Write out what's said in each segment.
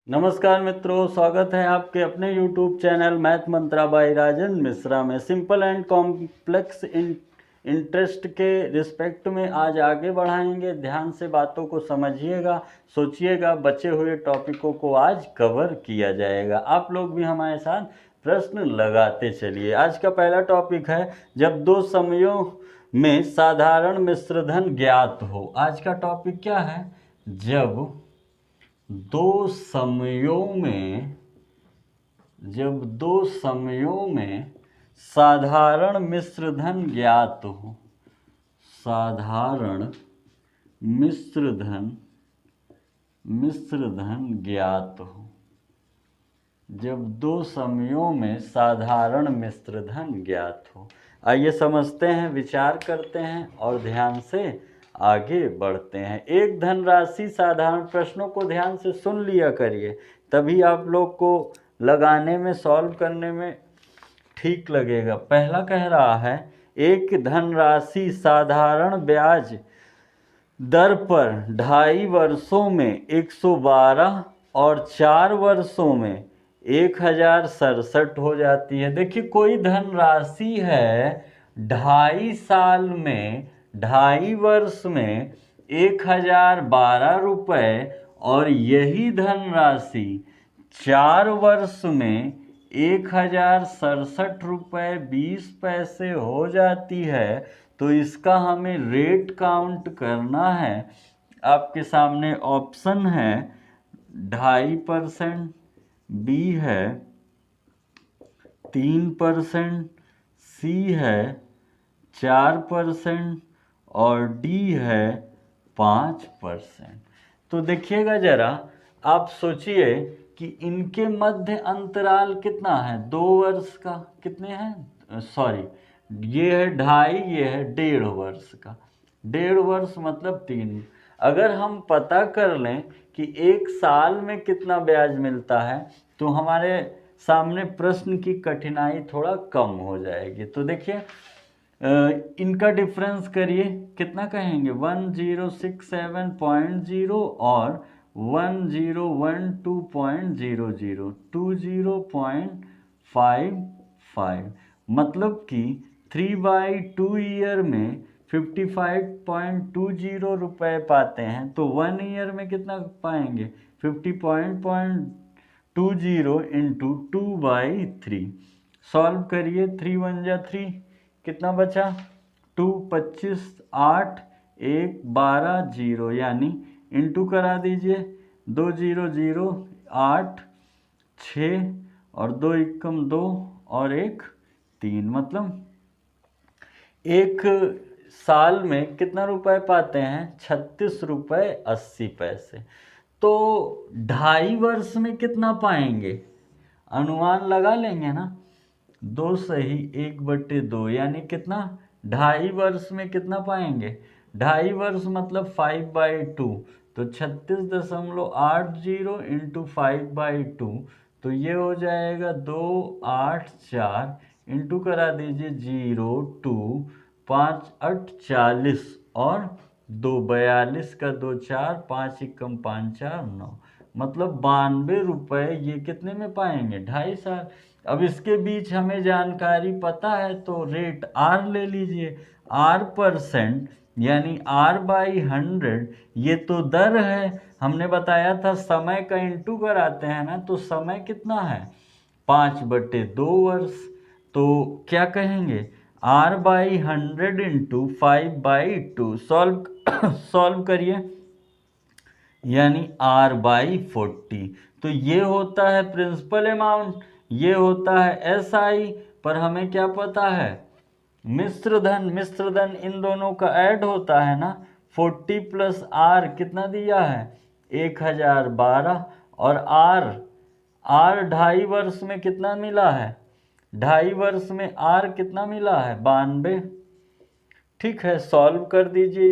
नमस्कार मित्रों, स्वागत है आपके अपने YouTube चैनल मैथ मंत्रा बाय राजन मिश्रा में। सिंपल एंड कॉम्प्लेक्स इंटरेस्ट के रिस्पेक्ट में आज आगे बढ़ाएंगे। ध्यान से बातों को समझिएगा, सोचिएगा। बचे हुए टॉपिकों को आज कवर किया जाएगा। आप लोग भी हमारे साथ प्रश्न लगाते चलिए। आज का पहला टॉपिक है जब दो समयों में साधारण मिश्रधन ज्ञात हो। आज का टॉपिक क्या है? जब दो समयों में साधारण मिश्रधन ज्ञात हो। साधारण मिश्रधन ज्ञात हो। जब दो समयों में साधारण मिश्रधन ज्ञात हो। आइए समझते हैं, विचार करते हैं और ध्यान से आगे बढ़ते हैं। एक धनराशि साधारण, प्रश्नों को ध्यान से सुन लिया करिए, तभी आप लोग को लगाने में, सॉल्व करने में ठीक लगेगा। पहला कह रहा है एक धनराशि साधारण ब्याज दर पर 2.5 वर्षों में 112 और 4 वर्षों में 1067 हो जाती है। देखिए, कोई धनराशि है 2.5 साल में, 2.5 वर्ष में 1012 रुपये, और यही धनराशि 4 वर्ष में 1067 रुपये 20 पैसे हो जाती है। तो इसका हमें रेट काउंट करना है। आपके सामने ऑप्शन है 2.5%, बी है 3%, सी है 4% और डी है 5%। तो देखिएगा जरा, आप सोचिए कि इनके मध्य अंतराल कितना है? 2 वर्ष का। कितने हैं? सॉरी, ये है 2.5, ये है 1.5 वर्ष का। 1.5 वर्ष मतलब 3। अगर हम पता कर लें कि 1 साल में कितना ब्याज मिलता है, तो हमारे सामने प्रश्न की कठिनाई थोड़ा कम हो जाएगी। तो देखिए, इनका डिफरेंस करिए, कितना कहेंगे? 1067.0 और 1012.00, 20.55। मतलब कि 3/2 ईयर में 55.20 रुपये पाते हैं, तो 1 ईयर में कितना पाएंगे? 50.20 इंटू 2/3। सॉल्व करिए, 3 1 जा 3, कितना बचा? 2 25 8 1 12 0, यानी इंटू करा दीजिए। 2 0 0 8 6 और 2 एकम 2 और 1 3। मतलब एक साल में कितना रुपए पाते हैं? 36 रुपये 80 पैसे। तो 2.5 वर्ष में कितना पाएंगे? अनुमान लगा लेंगे ना। 2 सही 1/2, यानी कितना? 2.5 वर्ष में कितना पाएंगे? 2.5 वर्ष मतलब 5/2, तो 36.80 इंटू 5/2, तो ये हो जाएगा 284 इंटू करा दीजिए 0 2 5 8 40 और 2 42 का 2 4 5 एकम 5 4 9, मतलब 92 रुपये ये कितने में पाएंगे? 2.5 साल। अब इसके बीच हमें जानकारी पता है, तो रेट आर ले लीजिए। R%, यानी R/100, ये तो दर है। हमने बताया था समय का इंटू कराते हैं ना, तो समय कितना है? 5/2 वर्ष। तो क्या कहेंगे? R/100 into 5/2। सॉल्व करिए, यानी R/40। तो ये होता है प्रिंसिपल अमाउंट, ये होता है SI। पर हमें क्या पता है? मिश्रधन इन दोनों का ऐड होता है ना। 40 प्लस R कितना दिया है? 1012। और R 2.5 वर्ष में कितना मिला है? 2.5 वर्ष में R कितना मिला है? 92। ठीक है, सॉल्व कर दीजिए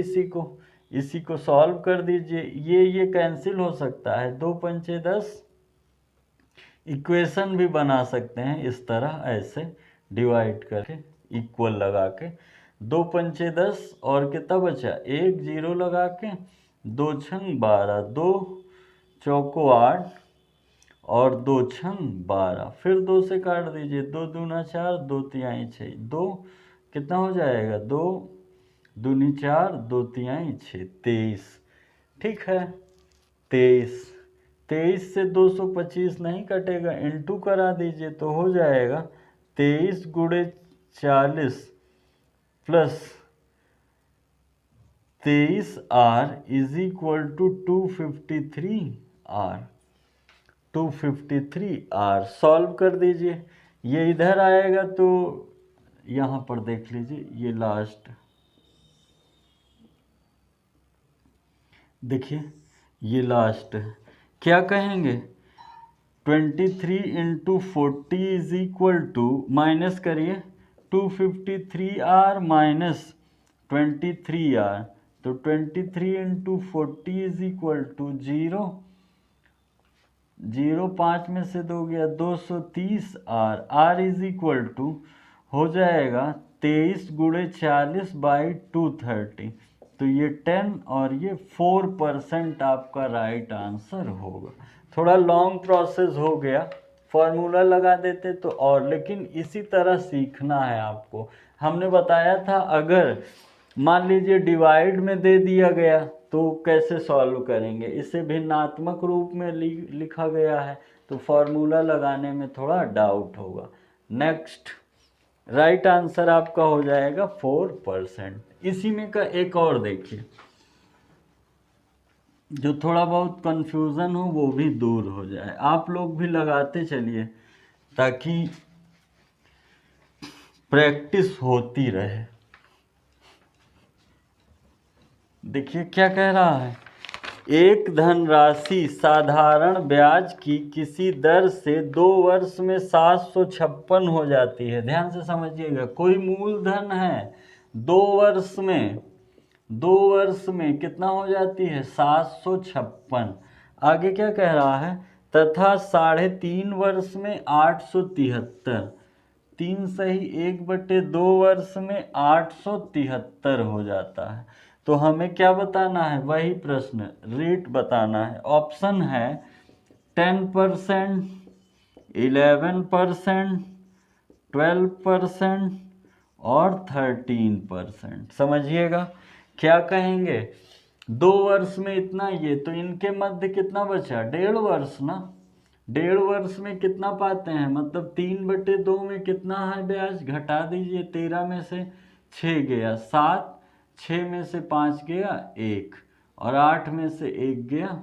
इसी को सॉल्व कर दीजिए। ये कैंसिल हो सकता है। 2 पंचे 10। इक्वेशन भी बना सकते हैं इस तरह, ऐसे डिवाइड करके, इक्वल लगा के। 2 पंचे 10 और कितना बचा? 1 0 लगा के, 2 छंग 12, 2 चौको 8, और 2 छन 12, फिर 2 से काट दीजिए, 2 दूना 4, 2 तिहाई 6, 2 कितना हो जाएगा, 2 दूनी 4, 2 तिहाई 6, 23। ठीक है, 23 23 से 225 नहीं कटेगा, इंटू करा दीजिए तो हो जाएगा 23 गुणे 40 plus 23R is equal to 253R। 253R solve कर दीजिए, ये इधर आएगा तो यहाँ पर देख लीजिए, ये लास्ट देखिए, ये लास्ट है, क्या कहेंगे 23 into 40 is equal to, minus करिए 253R माइनस 23R, तो 23 इंटू 40 इज इक्वल टू 0, 5 में से 2 गया 230R, R is equal to हो जाएगा 23 गुणे 40 बाई 230, तो ये 10 और ये 4% आपका राइट आंसर होगा। थोड़ा लॉन्ग प्रोसेस हो गया, फॉर्मूला लगा देते तो और, लेकिन इसी तरह सीखना है आपको। हमने बताया था अगर मान लीजिए डिवाइड में दे दिया गया तो कैसे सॉल्व करेंगे, इसे भिन्नात्मक रूप में लिखा गया है तो फॉर्मूला लगाने में थोड़ा डाउट होगा। नेक्स्ट राइट आंसर आपका हो जाएगा 4%। इसी में का एक और देखिए, जो थोड़ा बहुत कंफ्यूजन हो वो भी दूर हो जाए, आप लोग भी लगाते चलिए ताकि प्रैक्टिस होती रहे। देखिए क्या कह रहा है, एक धनराशि साधारण ब्याज की किसी दर से 2 वर्ष में 756 हो जाती है। ध्यान से समझिएगा, कोई मूलधन है 2 वर्ष में, 2 वर्ष में कितना हो जाती है 756। आगे क्या कह रहा है, तथा 3.5 वर्ष में 873, 3 सही 1/2 वर्ष में 873 हो जाता है। तो हमें क्या बताना है, वही प्रश्न, रेट बताना है। ऑप्शन है 10%, 11%, 12% और 13%। समझिएगा क्या कहेंगे, 2 वर्ष में इतना, ये तो इनके मध्य कितना बचा 1.5 वर्ष ना, 1.5 वर्ष में कितना पाते हैं, मतलब 3/2 में कितना है ब्याज, घटा दीजिए, 13 में से 6 गया 7, 6 में से 5 गया 1, और 8 में से 1 गया,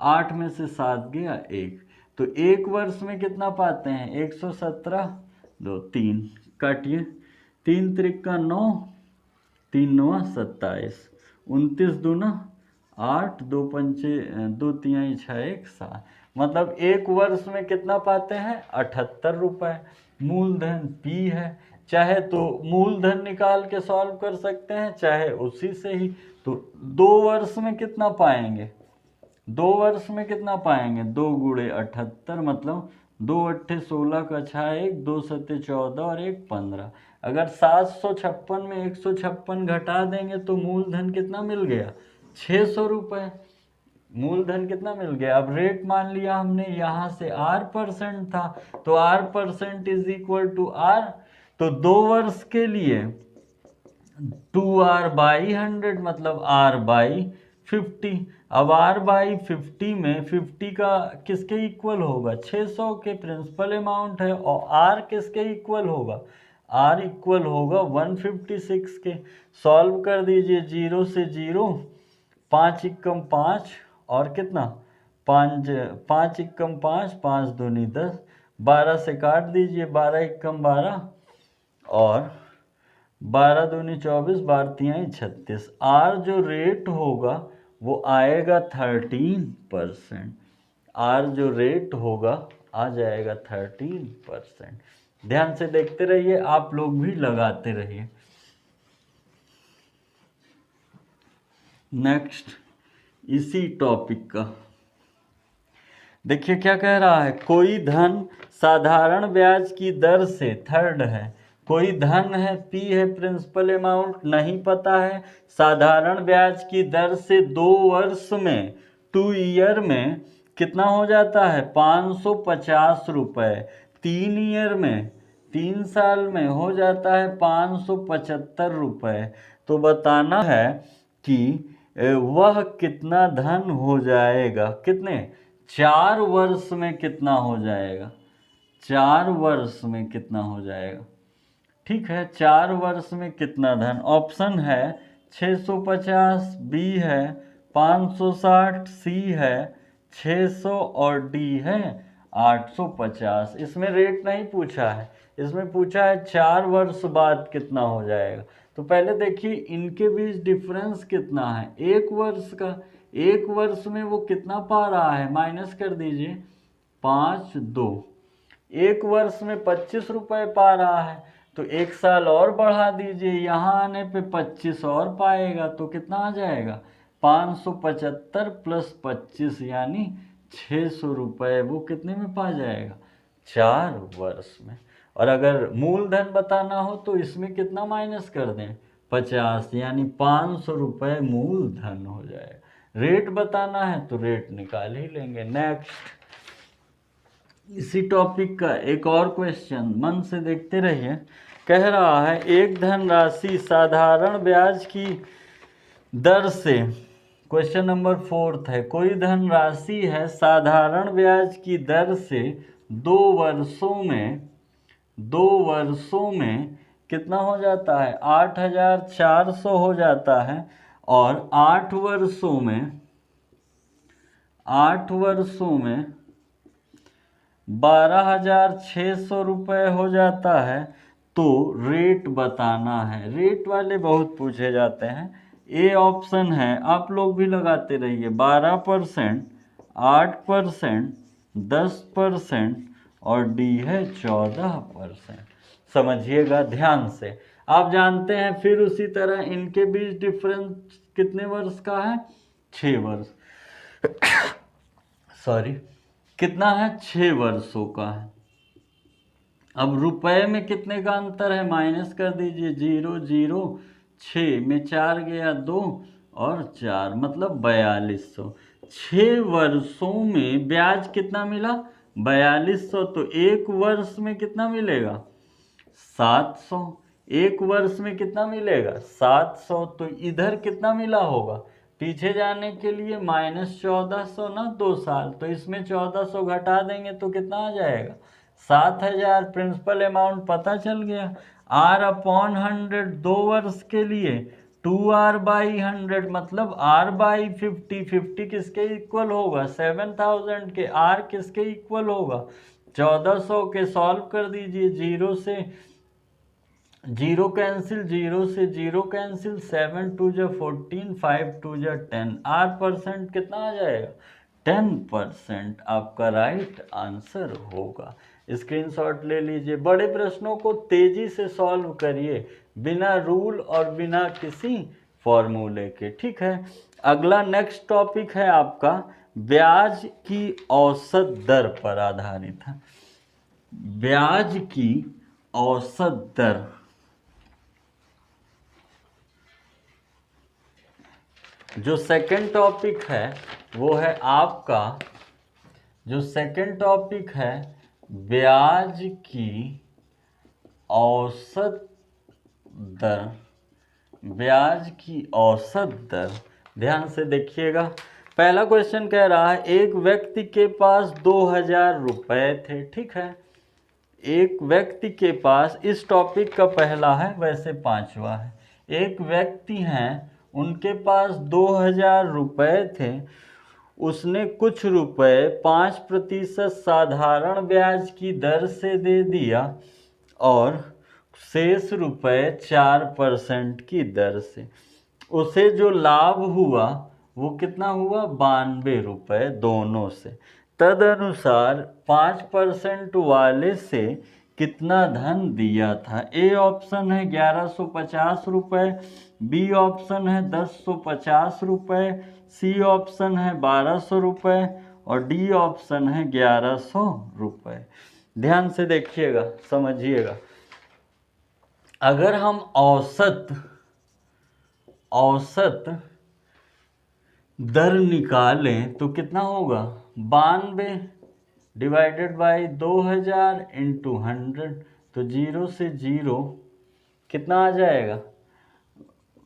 8 में से 7 गया 1, तो 1 वर्ष में कितना पाते हैं 117, 2 3 काटिए, 3 त्रिका 9, 3 9 27, 29 दूना 8, 2 पंचे 2 तिहाई 6 1 7, मतलब 1 वर्ष में कितना पाते हैं 78 रुपये। मूलधन P है, चाहे तो मूलधन निकाल के सॉल्व कर सकते हैं, चाहे उसी से ही। तो 2 वर्ष में कितना पाएंगे, 2 वर्ष में कितना पाएंगे, 2 गुणे 78, मतलब 2 8 16 का 6 1, 2 7 14 और 1 15। अगर 756 में 156 घटा देंगे तो मूलधन कितना मिल गया 600 रुपये। मूलधन कितना मिल गया। अब रेट मान लिया हमने, यहाँ से R% था तो R% is equal to R, तो 2 वर्ष के लिए 2R/100 मतलब R/50। अब R/50 में 50 का किसके इक्वल होगा 600 के प्रिंसिपल अमाउंट है, और R किसके इक्वल होगा, R इक्वल होगा 156 के। सॉल्व कर दीजिए, 0 से 0, 5 एकम 5 और कितना 5 5 एकम 5, 5 दूनी 10, 12 से काट दीजिए, 12 एकम 12 और 12 दूनी 24, 12 तिहाई 36। R जो रेट होगा वो आएगा 13%। R जो रेट होगा आ जाएगा 13%। ध्यान से देखते रहिए, आप लोग भी लगाते रहिए। नेक्स्ट इसी टॉपिक का देखिए क्या कह रहा है, कोई धन साधारण ब्याज की दर से, थर्ड है, कोई धन है P है, प्रिंसिपल अमाउंट नहीं पता है, साधारण ब्याज की दर से 2 वर्ष में 2 ईयर में कितना हो जाता है 550 रुपये। 3 ईयर में 3 साल में हो जाता है 575 रुपये। तो बताना है कि वह कितना धन हो जाएगा, कितने 4 वर्ष में कितना हो जाएगा, 4 वर्ष में कितना हो जाएगा। ठीक है, 4 वर्ष में कितना धन। ऑप्शन है 650, बी है 560, सी है 600 और डी है 850। इसमें रेट नहीं पूछा है, इसमें पूछा है 4 वर्ष बाद कितना हो जाएगा। तो पहले देखिए इनके बीच डिफरेंस कितना है, 1 वर्ष का। 1 वर्ष में वो कितना पा रहा है, माइनस कर दीजिए 5 2। 1 वर्ष में 25 रुपये पा रहा है, तो 1 साल और बढ़ा दीजिए, यहाँ आने पे 25 और पाएगा, तो कितना आ जाएगा 575 प्लस 25 यानी 600 रुपये। वो कितने में पा जाएगा, 4 वर्ष में। और अगर मूलधन बताना हो तो इसमें कितना माइनस कर दें, 50, यानी 500 रुपये मूलधन हो जाएगा। रेट बताना है तो रेट निकाल ही लेंगे। नेक्स्ट, इसी टॉपिक का एक और क्वेश्चन, मन से देखते रहिए। कह रहा है एक धनराशि साधारण ब्याज की दर से, क्वेश्चन नंबर 4 है, कोई धनराशि है साधारण ब्याज की दर से 2 वर्षों में कितना हो जाता है, 8400 हो जाता है। और 8 वर्षों में 12,600 रुपये हो जाता है। तो रेट बताना है। रेट वाले बहुत पूछे जाते हैं। ए ऑप्शन है, आप लोग भी लगाते रहिए, 12%, 8%, 10% और डी है 14%। समझिएगा ध्यान से। आप जानते हैं फिर उसी तरह इनके बीच डिफरेंस कितने वर्ष का है, 6 वर्ष सॉरी, कितना है, 6 वर्षों का है। अब रुपए में कितने का अंतर है, माइनस कर दीजिए, 0 0, 6 में 4 गया 2 और 4 मतलब 4200। 6 वर्षों में ब्याज कितना मिला, 4200। तो 1 वर्ष में कितना मिलेगा, 700। 1 वर्ष में कितना मिलेगा, 700। तो इधर कितना मिला होगा, पीछे जाने के लिए -1400 ना, 2 साल, तो इसमें 1400 घटा देंगे तो कितना आ जाएगा, 7000। प्रिंसिपल अमाउंट पता चल गया। R/100 2 वर्ष के लिए 2R/100 मतलब R/50। 50 किसके इक्वल होगा, 7000 के। R किसके इक्वल होगा, 1400 के। सॉल्व कर दीजिए, 0 से 0 कैंसिल, 0 से 0 कैंसिल, 7 2 जा 14, 5 2 जा 10। R% कितना आ जाएगा, 10% आपका राइट आंसर होगा। स्क्रीनशॉट ले लीजिए। बड़े प्रश्नों को तेजी से सॉल्व करिए, बिना रूल और बिना किसी फॉर्मूले के, ठीक है। अगला नेक्स्ट टॉपिक है आपका ब्याज की औसत दर पर आधारित है। ब्याज की औसत दर, जो सेकंड टॉपिक है वो है आपका, जो सेकंड टॉपिक है ब्याज की औसत दर। ब्याज की औसत दर, ध्यान से देखिएगा। पहला क्वेश्चन कह रहा है एक व्यक्ति के पास 2000 रुपये थे, ठीक है। एक व्यक्ति के पास, इस टॉपिक का पहला है, वैसे 5वां है। एक व्यक्ति हैं, उनके पास 2000 रुपये थे। उसने कुछ रुपए 5% साधारण ब्याज की दर से दे दिया और शेष रुपए 4% की दर से। उसे जो लाभ हुआ वो कितना हुआ, 92 रुपये दोनों से। तदनुसार 5% वाले से कितना धन दिया था। ए ऑप्शन है 1150 रुपये, बी ऑप्शन है 1050 रुपये, सी ऑप्शन है 1200 रुपये और डी ऑप्शन है 1100 रुपये। ध्यान से देखिएगा, समझिएगा। अगर हम औसत दर निकालें तो कितना होगा, 92 डिवाइडेड बाई 2000 इंटू 100, तो 0 से 0 कितना आ जाएगा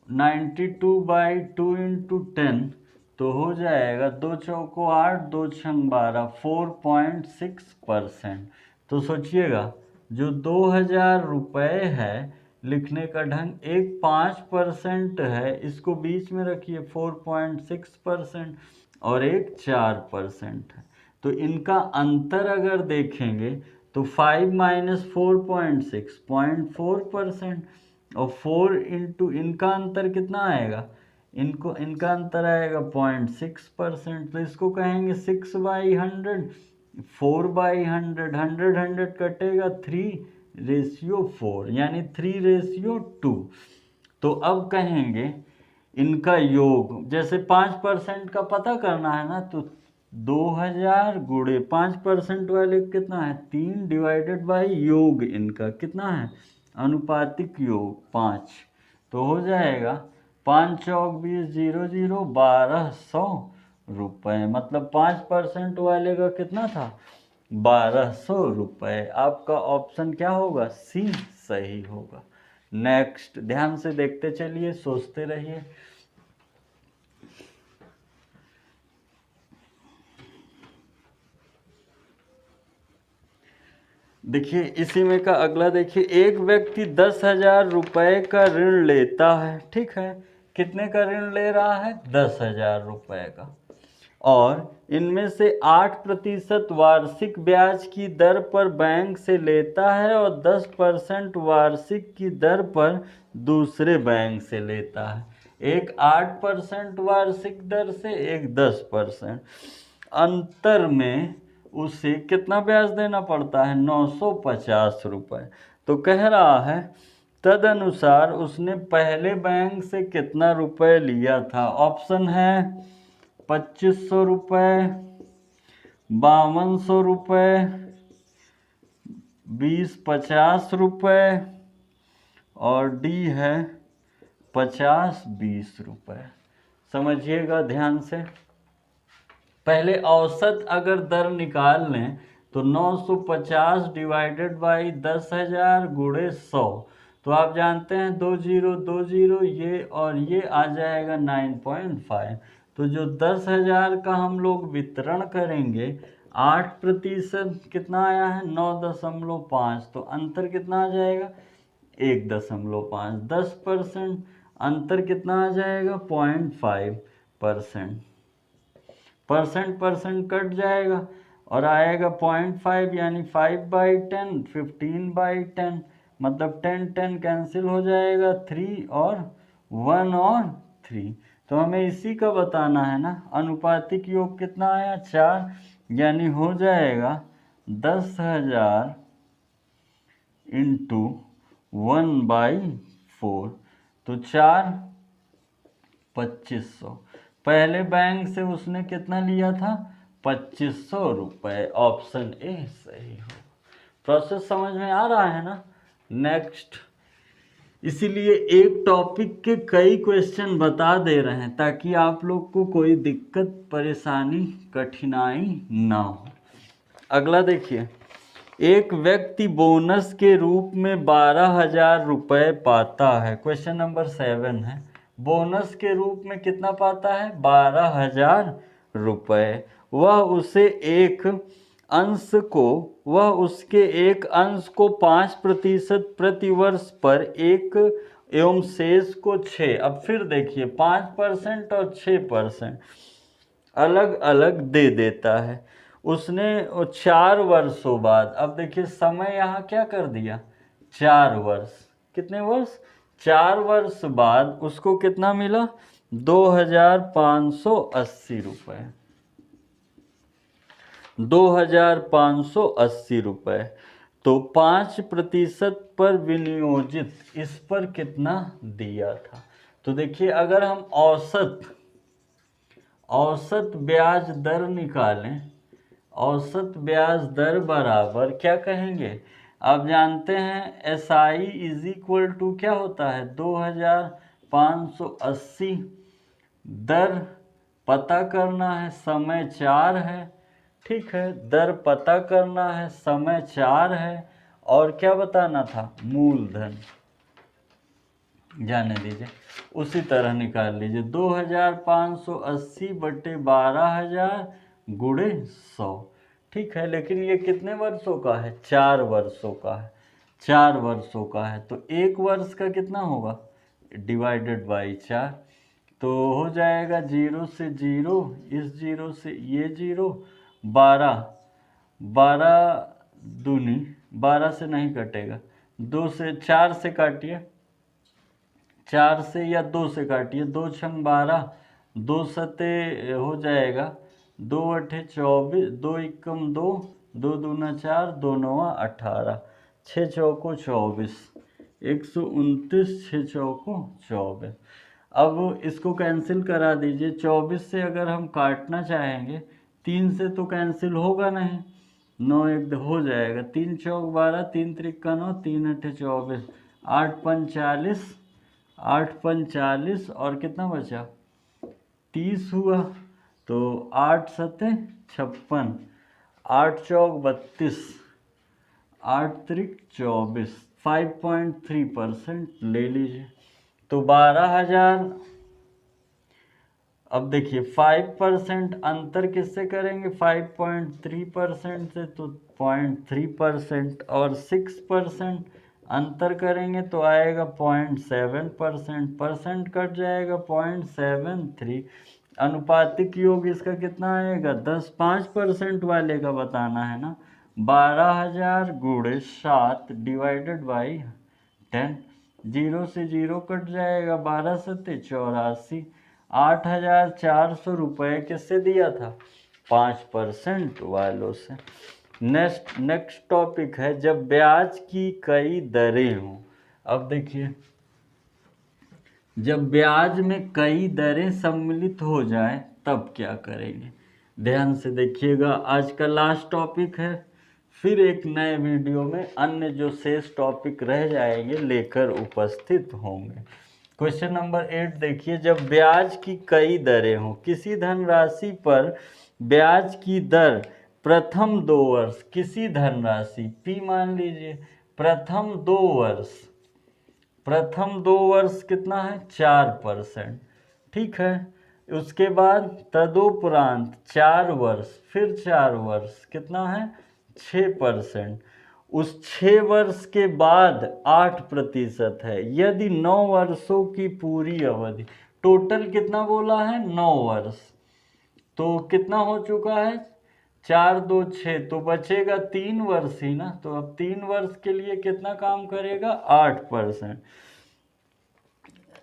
92/2 इंटू 10, तो हो जाएगा 2 चौको 8, 2 छंग 12, 4.6%। तो सोचिएगा जो 2000 रुपये है लिखने का ढंग एक 5% है, इसको बीच में रखिए 4.6%, और एक 4% है। तो इनका अंतर अगर देखेंगे तो 5 माइनस 4.6 0.4%, और 4 इंटू इनका अंतर कितना आएगा, इनका अंतर आएगा 0.6%। तो इसको कहेंगे 6/100, 4/100, 100 कटेगा 3/4, यानी 3/2। तो अब कहेंगे इनका योग, जैसे 5% का पता करना है ना, तो 2000 गुणे 5% वाले कितना है 3 डिवाइडेड बाई योग इनका कितना है अनुपातिक योग 5, तो हो जाएगा 5 चौक 20, 0 0, 1200 रुपये। मतलब 5% वाले का कितना था 1200 रुपये। आपका ऑप्शन क्या होगा सी सही होगा। नेक्स्ट ध्यान से देखते चलिए, सोचते रहिए। देखिए इसी में का अगला देखिए, एक व्यक्ति 10,000 रुपये का ऋण लेता है, ठीक है, कितने का ऋण ले रहा है 10,000 रुपये का, और इनमें से 8% वार्षिक ब्याज की दर पर बैंक से लेता है और 10% वार्षिक की दर पर दूसरे बैंक से लेता है। एक 8% वार्षिक दर से, एक 10%। अंतर में उसे कितना ब्याज देना पड़ता है 950 रुपये। तो कह रहा है तदनुसार उसने पहले बैंक से कितना रुपए लिया था। ऑप्शन है 2500 रुपये, 5200 रुपये, 20-50 रुपये, और डी है 50-20 रुपये। समझिएगा ध्यान से। पहले औसत अगर दर निकाल लें तो 950 डिवाइडेड बाई 10,000 गुणे 100, तो आप जानते हैं 2020 ये और ये आ जाएगा 9.5। तो जो 10,000 का हम लोग वितरण करेंगे 8% कितना आया है 9.5, तो अंतर कितना आ जाएगा 1.5। 10% अंतर कितना आ जाएगा 0.5%। परसेंट कट जाएगा और आएगा 0.5, यानी 5/10, 15/10, मतलब 10 कैंसिल हो जाएगा, 3 और 1 और 3। तो हमें इसी का बताना है ना। अनुपातिक योग कितना आया 4, यानी हो जाएगा 10,000 इंटू 1/4, तो 4 2500। पहले बैंक से उसने कितना लिया था 2500 रुपये। ऑप्शन ए सही हो। प्रोसेस समझ में आ रहा है ना। नेक्स्ट, इसीलिए एक टॉपिक के कई क्वेश्चन बता दे रहे हैं ताकि आप लोग को कोई दिक्कत परेशानी कठिनाई ना हो। अगला देखिए, एक व्यक्ति बोनस के रूप में 12,000 रुपये पाता है। क्वेश्चन नंबर 7 है। बोनस के रूप में कितना पाता है 12,000 रुपये। वह उसके एक अंश को 5% प्रतिवर्ष पर एक एवं शेष को 6। अब फिर देखिए 5% और 6% अलग अलग दे देता है। उसने 4 वर्षों बाद, अब देखिए समय यहाँ क्या कर दिया 4 वर्ष, कितने वर्ष 4 वर्ष बाद उसको कितना मिला 2,580 रुपये। 2,580 रुपये। तो 5% पर विनियोजित इस पर कितना दिया था। तो देखिए अगर हम औसत ब्याज दर निकालें, औसत ब्याज दर बराबर क्या कहेंगे, आप जानते हैं SI इज इक्वल टू क्या होता है 2,580। दर पता करना है, समय 4 है, ठीक है, दर पता करना है, समय 4 है, और क्या बताना था, मूलधन। जाने दीजिए, उसी तरह निकाल लीजिए 2580 बटे 12,000 गुणे 100। ठीक है, लेकिन ये कितने वर्षों का है, 4 वर्षों का है, 4 वर्षों का है। तो एक वर्ष का कितना होगा, डिवाइडेड बाई 4, तो हो जाएगा 0 से 0, इस 0 से ये 0, 12, 12 दूनी 12 से नहीं कटेगा, 2 से 4 से काटिए, 4 से या 2 से काटिए, 2 छंग 12, 2 सते हो जाएगा 2 अठे 24, 2 एकम 2, 2 दूना 4, 2 नवा 18, 6 चौको 24, 129, 6 चौको 24। अब इसको कैंसिल करा दीजिए, 24 से अगर हम काटना चाहेंगे 3 से तो कैंसिल होगा नहीं, 9 एक हो जाएगा, 3 चौक 12, 3 त्रिक 9, 3 अठे 24, 8 पंच 40, 8 पंच 40 और कितना बचा 30 हुआ, तो 8 सते 56, 8 चौक 32, 8 त्रिक 24, 5.3% ले लीजिए। तो 12,000, अब देखिए 5% अंतर किससे करेंगे, 5.3% से, तो 0.3%, और 6% अंतर करेंगे तो आएगा 0.7%, परसेंट कट जाएगा 0.73, अनुपातिक योग इसका कितना आएगा 10, 5% वाले का बताना है ना, 12,000 गुणे 7 डिवाइडेड बाई 10, 0 से 0 कट जाएगा, 12 सत्ते 84, 8,400 रुपये किससे दिया था, 5% वालों से। नेक्स्ट टॉपिक है जब ब्याज की कई दरें हों। अब देखिए, जब ब्याज में कई दरें सम्मिलित हो जाए तब क्या करेंगे, ध्यान से देखिएगा। आज का लास्ट टॉपिक है, फिर एक नए वीडियो में अन्य जो शेष टॉपिक रह जाएंगे लेकर उपस्थित होंगे। क्वेश्चन नंबर 8 देखिए, जब ब्याज की कई दरें हों, किसी धनराशि पर ब्याज की दर प्रथम 2 वर्ष, किसी धनराशि P मान लीजिए, प्रथम 2 वर्ष, प्रथम 2 वर्ष कितना है 4%, ठीक है। उसके बाद तदुपरांत 4 वर्ष, फिर 4 वर्ष कितना है 6%, उस 6 वर्ष के बाद 8% है। यदि 9 वर्षों की पूरी अवधि, टोटल कितना बोला है 9 वर्ष, तो कितना हो चुका है 4 2 6, तो बचेगा 3 वर्ष ही ना, तो अब 3 वर्ष के लिए कितना काम करेगा 8%।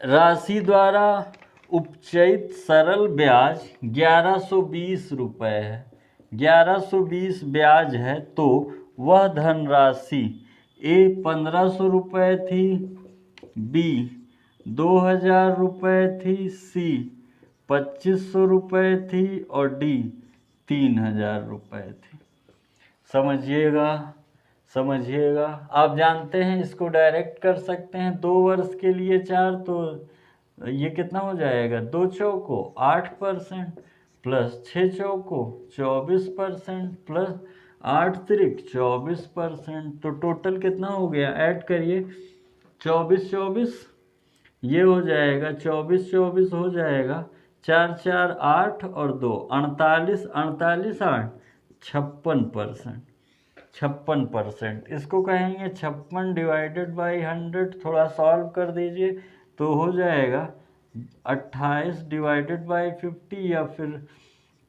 राशि द्वारा उपचयित सरल ब्याज 1120 रुपये है, 1120 ब्याज है, तो वह धनराशि ए 1500 रुपये थी, बी 2000 रुपये थी, सी 2500 रुपये थी, और डी 3000 रुपये थी। समझिएगा, समझिएगा। आप जानते हैं इसको डायरेक्ट कर सकते हैं, 2 वर्ष के लिए 4, तो ये कितना हो जाएगा 2 चौको 8% प्लस 6 चौको 24% प्लस 8 त्रिक 24%, तो टोटल कितना हो गया, ऐड करिए 24 24, ये हो जाएगा 24 24 हो जाएगा, 4 4 8 और 2 48, 48 8 56%, 56%। इसको कहेंगे 56 डिवाइडेड बाई 100, थोड़ा सॉल्व कर दीजिए तो हो जाएगा 28 डिवाइडेड बाई 50 या फिर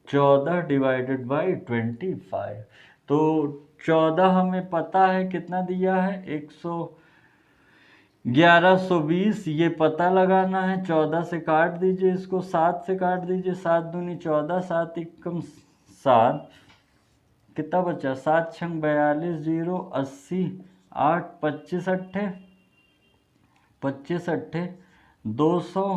14 डिवाइडेड बाई 25। तो 14 हमें पता है कितना दिया है 1120, ये पता लगाना है। 14 से काट दीजिए, इसको 7 से काट दीजिए, 7 दूनी 14, 7 एकम 7, कितना बचा 7 छंग 42, 0 80, 8 25 अट्ठे 25 अट्ठे 200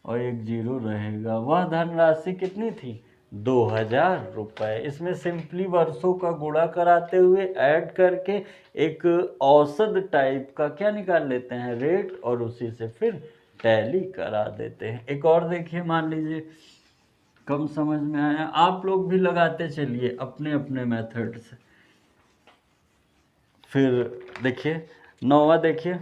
और एक 0 रहेगा। वह धनराशि कितनी थी 2000 रुपये। इसमें सिंपली वर्षों का गुणा कराते हुए ऐड करके एक औसत टाइप का क्या निकाल लेते हैं रेट, और उसी से फिर टैली करा देते हैं। एक और देखिए, मान लीजिए कम समझ में आया? आप लोग भी लगाते चलिए अपने अपने मेथड से। फिर देखिए 9वां, देखिए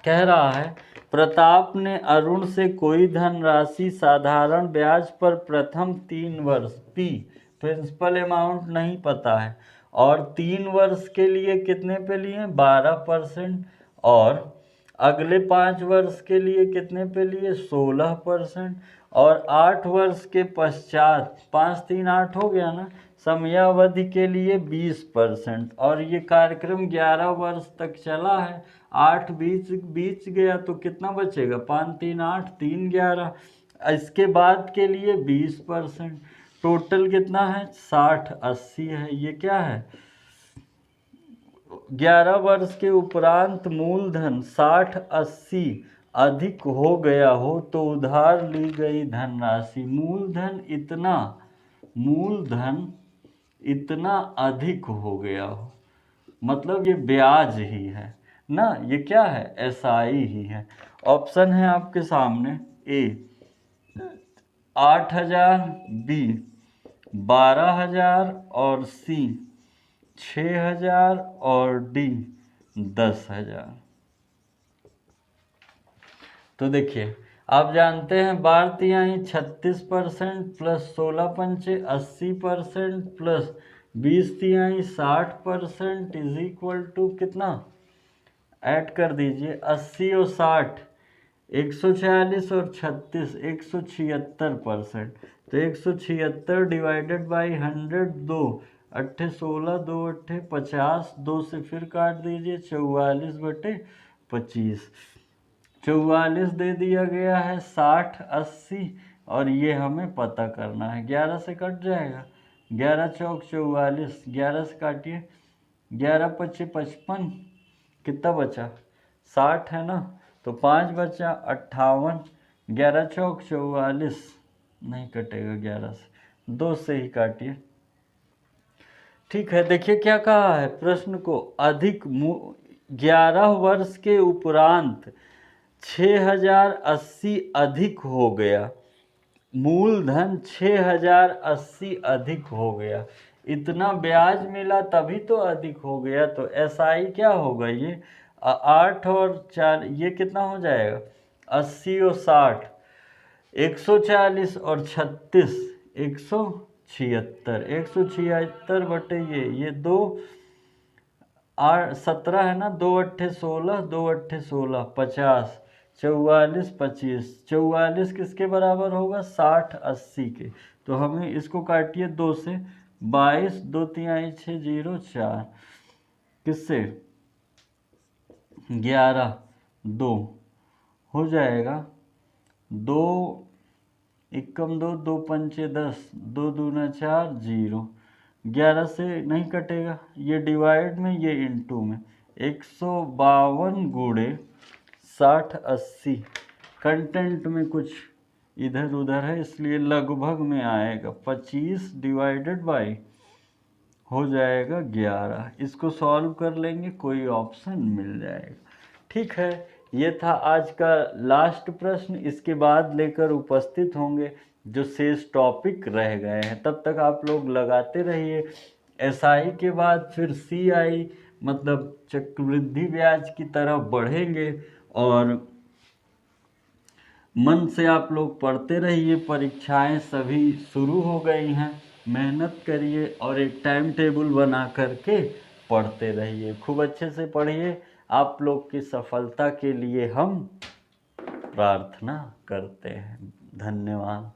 कह रहा है प्रताप ने अरुण से कोई धनराशि साधारण ब्याज पर प्रथम 3 वर्ष पी, प्रिंसिपल अमाउंट नहीं पता है, और 3 वर्ष के लिए कितने पे लिए? 12%, और अगले 5 वर्ष के लिए कितने पे लिए? 16%, और 8 वर्ष के पश्चात 5 3 8 हो गया ना, समयावधि के लिए 20%। और ये कार्यक्रम 11 वर्ष तक चला है। 8 बीच गया तो कितना बचेगा? 5 3 8 3 11। इसके बाद के लिए 20%। टोटल कितना है? 60 80 है। ये क्या है? 11 वर्ष के उपरांत मूलधन 60 80 अधिक हो गया हो तो उधार ली गई धनराशि मूलधन इतना अधिक हो गया हो, मतलब ये ब्याज ही है ना। ये क्या है? एसआई ही है। ऑप्शन है आपके सामने, ए 8000, बी 12000, और सी 6000, और डी 10000। तो देखिए आप जानते हैं 12 तिहाई 36% प्लस 16 पंचे 80% प्लस 20 तिहाई 60% इज इक्वल टू कितना? ऐड कर दीजिए 80 और 60 146 और 36 176%। तो 176 डिवाइडेड बाई 100, 2 अट्ठे 16, 2 अट्ठे 50, 2 से फिर काट दीजिए 44/25। 44 दे दिया गया है, 60 80, और ये हमें पता करना है। 11 से कट जाएगा, 11 चौक 44, 11 से काटिए, 11 पच्चे 55, कितना बचा? 60 है ना, तो 5 बचा 58, 11 चौक 44, नहीं कटेगा 11 से, 2 से ही काटिए। ठीक है, देखिए क्या कहा है प्रश्न को, अधिक 11 वर्ष के उपरांत 6080 अधिक हो गया, मूलधन 6080 अधिक हो गया, इतना ब्याज मिला तभी तो अधिक हो गया। तो एसआई क्या होगा? ये 8 और 4, ये कितना हो जाएगा? 80 और 60, 140 और 36 176, 176 बटे ये 2 17 है ना, 2 अट्ठे 16, 2 अट्ठे 16 50, 44 25, 44 किसके बराबर होगा? 60 80 के। तो हमें इसको काटिए 2 से, 22, 2 तिहाई 6 0 4, किससे? 11 2 हो जाएगा, 2 एकम 2, 2 पंचे 10, 2 दूना 4 0। 11 से नहीं कटेगा, ये डिवाइड में, ये इनटू में, 152 गुणे 60 80। कंटेंट में कुछ इधर उधर है इसलिए लगभग में आएगा 25 डिवाइडेड बाई हो जाएगा 11। इसको सॉल्व कर लेंगे, कोई ऑप्शन मिल जाएगा। ठीक है, ये था आज का लास्ट प्रश्न। इसके बाद लेकर उपस्थित होंगे जो शेष टॉपिक रह गए हैं। तब तक आप लोग लगाते रहिए। एसआई के बाद फिर सीआई मतलब चक्रवृद्धि ब्याज की तरफ बढ़ेंगे, और मन से आप लोग पढ़ते रहिए। परीक्षाएं सभी शुरू हो गई हैं, मेहनत करिए और एक टाइम टेबल बना करके पढ़ते रहिए। खूब अच्छे से पढ़िए। आप लोग की सफलता के लिए हम प्रार्थना करते हैं। धन्यवाद।